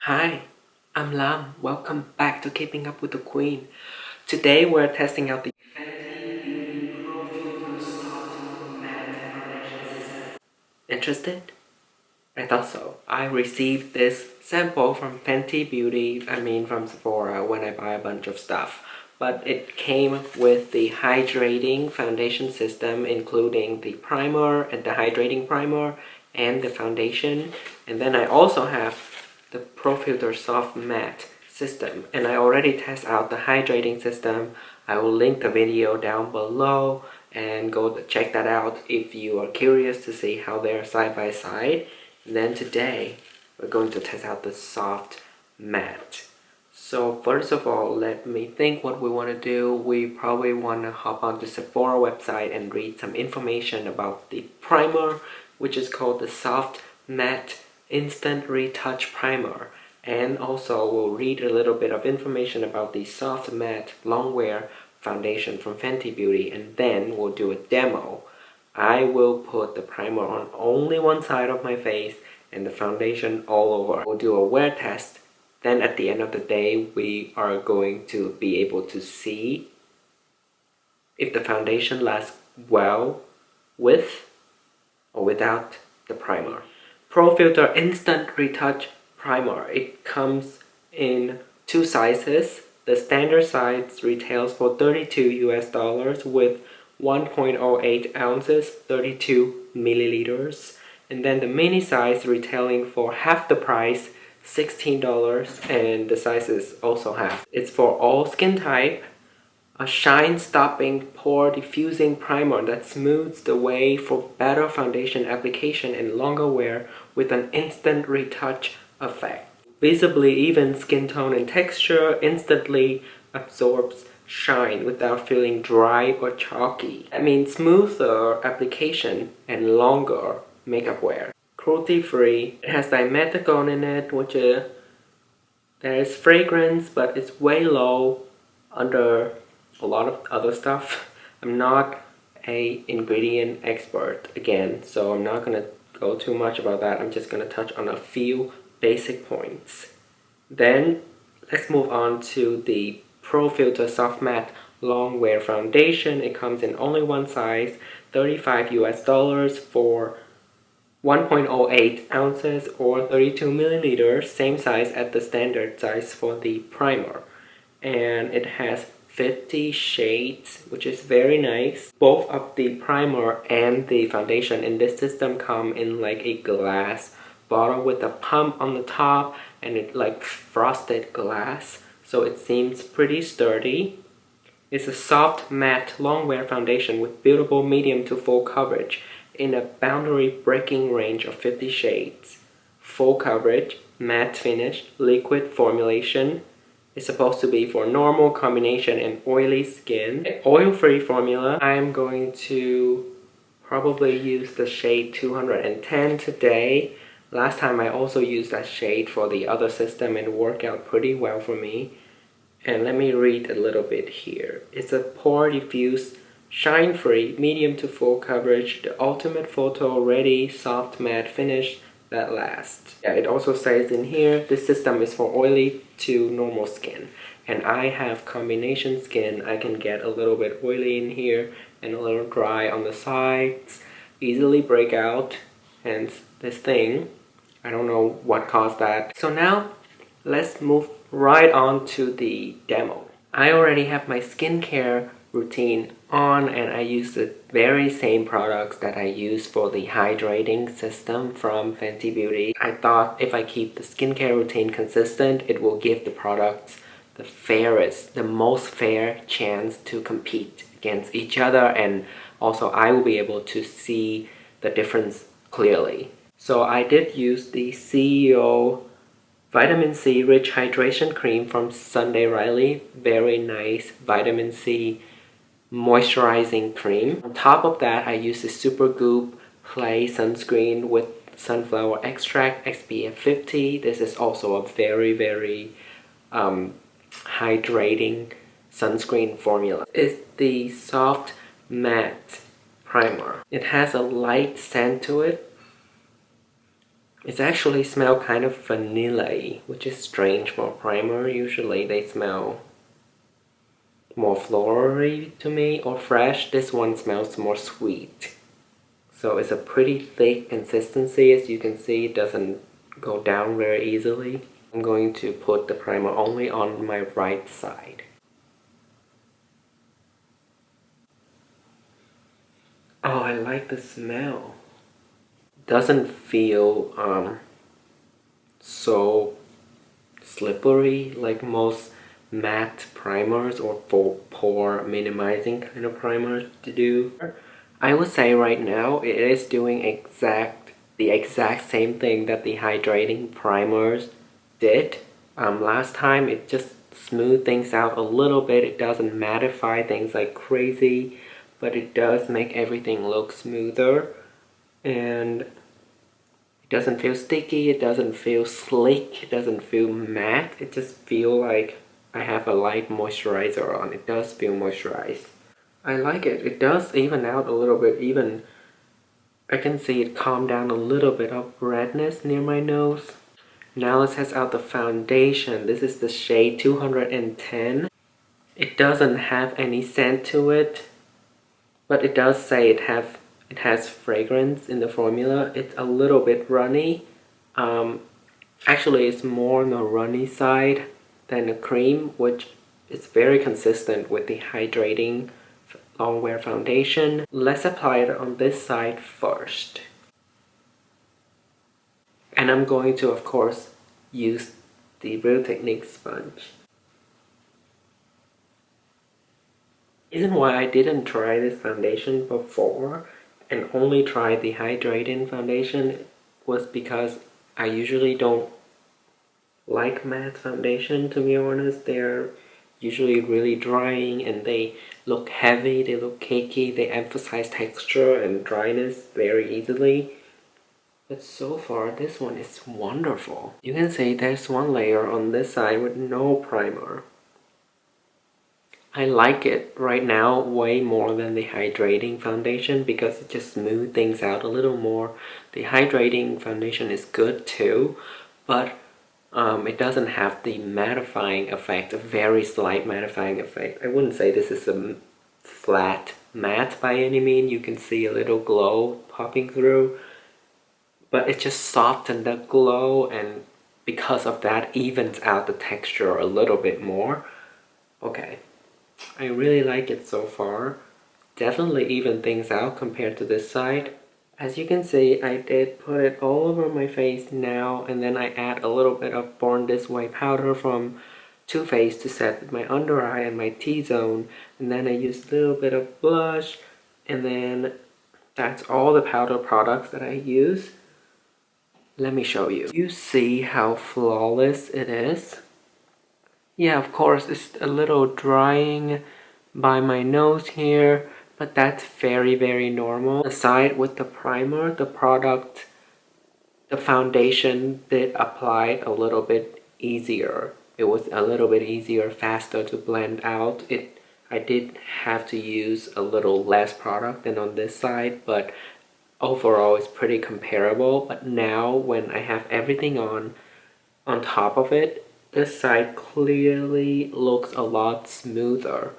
Hi, I'm Lam. Welcome back to Keeping Up with the Queen. Today we're testing out the Fenty Beauty Pro Filt'R Soft Matte Foundation System. Interested? I thought so. I received this sample from Fenty Beauty, from Sephora when I buy a bunch of stuff. But it came with the hydrating foundation system, including the primer and the hydrating primer and the foundation. And then I also have the Pro Filt'R Soft Matte system. And I already test out the hydrating system. I will link the video down below and go check that out if you are curious to see how they're side by side. And then today we're going to test out the soft matte. So first of all, let me think what we want to do. We probably want to hop on the Sephora website and read some information about the primer, which is called the Soft Matte Instant Retouch Primer. And also we'll read a little bit of information about the Soft Matte Longwear foundation from Fenty Beauty, and then we'll do a demo. I will put the primer on only one side of my face and the foundation all over. We'll do a wear test. Then at the end of the day, we are going to be able to see if the foundation lasts well with or without the primer. Pro Filt'R Instant Retouch Primer. It comes in two sizes. The standard size retails for $32 with 1.08 ounces, 32 milliliters. And then the mini size retailing for half the price, $16, and the size is also half. It's for all skin type. A shine-stopping, pore-diffusing primer that smooths the way for better foundation application and longer wear with an instant retouch effect. Visibly even skin tone and texture, instantly absorbs shine without feeling dry or chalky. I mean, smoother application and longer makeup wear. Cruelty-free. It has dimethicone in it, which there is fragrance, but it's way low under a lot of other stuff. I'm not a ingredient expert again, so I'm not gonna go too much about that. I'm just gonna touch on a few basic points. Then let's move on to the Pro Filt'R Soft Matte Longwear Foundation. It comes in only one size, $35 for 1.08 ounces or 32 milliliters, same size as the standard size for the primer. And it has 50 shades, which is very nice. Both of the primer and the foundation in this system come in like a glass bottle with a pump on the top, and it like frosted glass, so it seems pretty sturdy. It's a soft matte longwear foundation with buildable medium to full coverage in a boundary breaking range of 50 shades. Full coverage, matte finish, liquid formulation. It's supposed to be for normal, combination, and oily skin. Oil-free formula. I'm going to probably use the shade 210 today. Last time I also used that shade for the other system and it worked out pretty well for me. And let me read a little bit here. It's a pore diffuse, shine-free, medium to full coverage, the ultimate photo-ready, soft matte finish that lasts. Yeah, it also says in here, this system is for oily to normal skin. And I have combination skin. I can get a little bit oily in here and a little dry on the sides. Easily break out, hence this thing. I don't know what caused that. So now, let's move right on to the demo. I already have my skincare routine on, and I use the very same products that I use for the hydrating system from Fenty Beauty. I thought if I keep the skincare routine consistent, it will give the products the most fair chance to compete against each other, and also I will be able to see the difference clearly. So I did use the CEO Vitamin C Rich Hydration Cream from Sunday Riley. Very nice vitamin C moisturizing cream. On top of that, I use the Supergoop Play Sunscreen with sunflower extract SPF 50. This is also a very hydrating sunscreen formula. It's the Soft Matte Primer. It has a light scent to it. It's actually smell kind of vanilla-y, which is strange for primer. Usually they smell more floral-y to me, or fresh. This one smells more sweet. So it's a pretty thick consistency. As you can see, it doesn't go down very easily. I'm going to put the primer only on my right side. Oh, I like the smell. Doesn't feel so slippery like most matte primers or pore minimizing kind of primers to do. I would say right now it is doing the exact same thing that the hydrating primers did. Last time it just smoothed things out a little bit. It doesn't mattify things like crazy, but it does make everything look smoother, and it doesn't feel sticky, it doesn't feel slick, it doesn't feel matte. It just feels like I have a light moisturizer on. It does feel moisturized. I like it. It does even out a little bit. Even I can see it calm down a little bit of redness near my nose. Now let's test out the foundation. This is the shade 210. It doesn't have any scent to it, but it does say it has fragrance in the formula. It's a little bit runny. Actually, it's more on the runny side than the cream, which is very consistent with the hydrating Longwear foundation. Let's apply it on this side first. And I'm going to, of course, use the Real Technique sponge. The reason why I didn't try this foundation before and only tried the hydrating foundation was because I usually don't like matte foundation, to be honest. They're usually really drying and they look heavy, they look cakey, they emphasize texture and dryness very easily. But so far, this one is wonderful. You can see there's one layer on this side with no primer. I like it right now way more than the hydrating foundation because it just smooths things out a little more. The hydrating foundation is good too, but it doesn't have the mattifying effect, a very slight mattifying effect. I wouldn't say this is a flat matte by any means. You can see a little glow popping through, but it just softens the glow, and because of that evens out the texture a little bit more. Okay, I really like it so far. Definitely even things out compared to this side. As you can see, I did put it all over my face now, and then I add a little bit of Born This Way powder from Too Faced to set my under eye and my T-zone, and then I use a little bit of blush, and then that's all the powder products that I use. Let me show you. You see how flawless it is? Yeah, of course, it's a little drying by my nose here, but that's very, very normal. Aside with the primer, the foundation did apply a little bit easier. It was a little bit easier, faster to blend out. I did have to use a little less product than on this side, but overall it's pretty comparable. But now when I have everything on top of it, this side clearly looks a lot smoother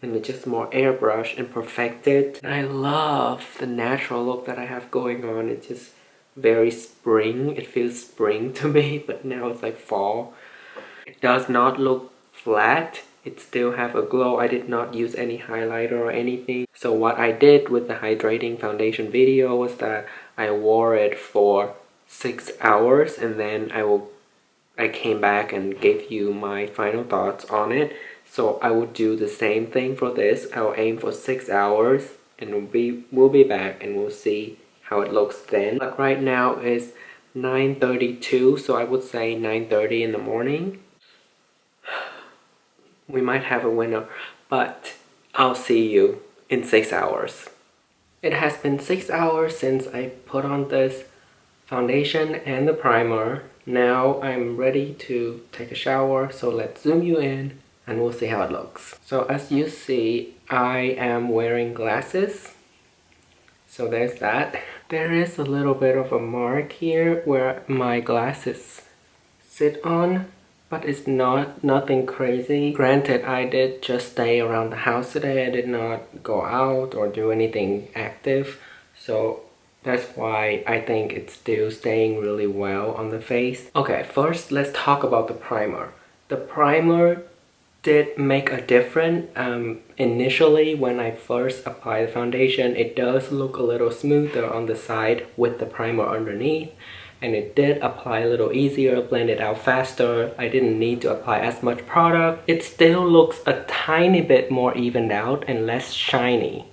and it's just more airbrush and perfected. I love the natural look that I have going on. It's just very spring. It feels spring to me, but now it's like fall. It does not look flat. It still have a glow. I did not use any highlighter or anything. So what I did with the hydrating foundation video was that I wore it for 6 hours, and then I came back and gave you my final thoughts on it. So I will do the same thing for this. I'll aim for 6 hours and we'll be back and we'll see how it looks then. But right now is 9:32, so I would say 9:30 in the morning. We might have a winner, but I'll see you in 6 hours. It has been 6 hours since I put on this foundation and the primer. Now I'm ready to take a shower, so let's zoom you in and we'll see how it looks. So as you see, I am wearing glasses. So there's that. There is a little bit of a mark here where my glasses sit on, but it's nothing crazy. Granted, I did just stay around the house today. I did not go out or do anything active, so that's why I think it's still staying really well on the face. Okay, first let's talk about the primer. The primer did make a difference. Initially, when I first applied the foundation, it does look a little smoother on the side with the primer underneath, and it did apply a little easier, blend it out faster. I didn't need to apply as much product. It still looks a tiny bit more evened out and less shiny.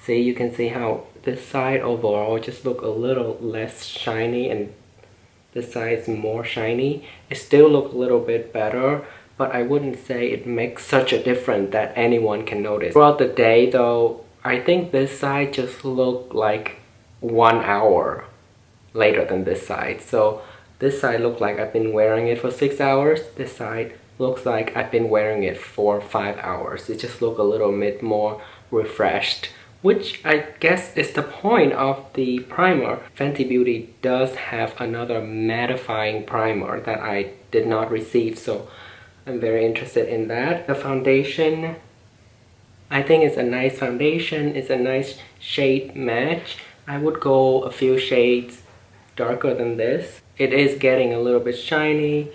See, you can see how this side overall just look a little less shiny and this side is more shiny. It still look a little bit better, but I wouldn't say it makes such a difference that anyone can notice. Throughout the day though, I think this side just looked like 1 hour later than this side. So this side looked like I've been wearing it for 6 hours. This side looks like I've been wearing it for 5 hours. It just look a little bit more refreshed, which I guess is the point of the primer. Fenty Beauty does have another mattifying primer that I did not receive, so I'm very interested in that. The foundation, I think it's a nice foundation. It's a nice shade match. I would go a few shades darker than this. It is getting a little bit shiny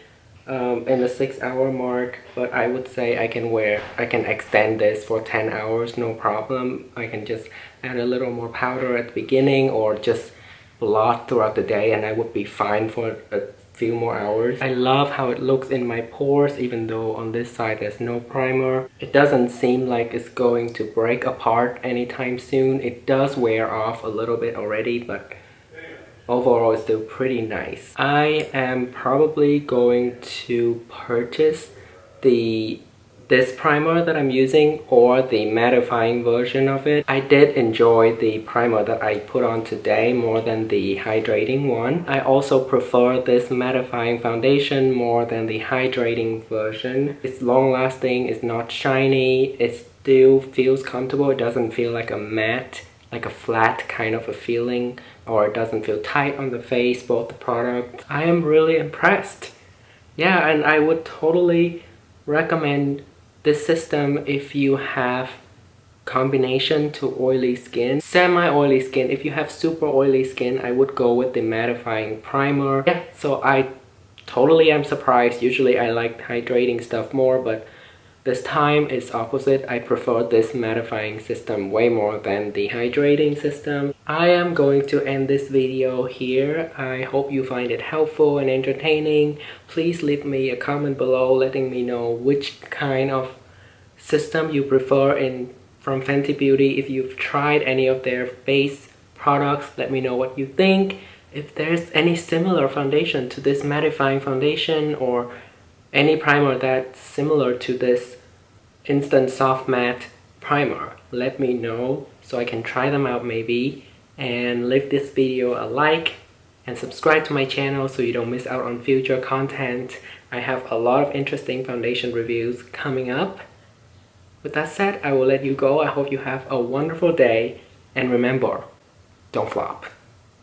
in the 6 hour mark, but I would say I can extend this for 10 hours, no problem. I can just add a little more powder at the beginning or just blot throughout the day and I would be fine for a few more hours. I love how it looks in my pores, even though on this side there's no primer. It doesn't seem like it's going to break apart anytime soon. It does wear off a little bit already, but overall it's still pretty nice. I am probably going to purchase this primer that I'm using or the mattifying version of it. I did enjoy the primer that I put on today more than the hydrating one. I also prefer this mattifying foundation more than the hydrating version. It's long lasting, it's not shiny, it still feels comfortable. It doesn't feel like a matte, like a flat kind of a feeling, or it doesn't feel tight on the face, both the products. I am really impressed. Yeah, and I would totally recommend this system if you have combination to oily skin, semi-oily skin. If you have super oily skin, I would go with the mattifying primer. Yeah, so I totally am surprised. Usually I like hydrating stuff more, but this time it's opposite. I prefer this mattifying system way more than the hydrating system. I am going to end this video here. I hope you find it helpful and entertaining. Please leave me a comment below letting me know which kind of system you prefer from Fenty Beauty. If you've tried any of their base products, let me know what you think. If there's any similar foundation to this mattifying foundation or any primer that's similar to this instant soft matte primer, let me know so I can try them out maybe. And leave this video a like and subscribe to my channel so you don't miss out on future content. I have a lot of interesting foundation reviews coming up. With that said, I will let you go. I hope you have a wonderful day, and remember, don't flop.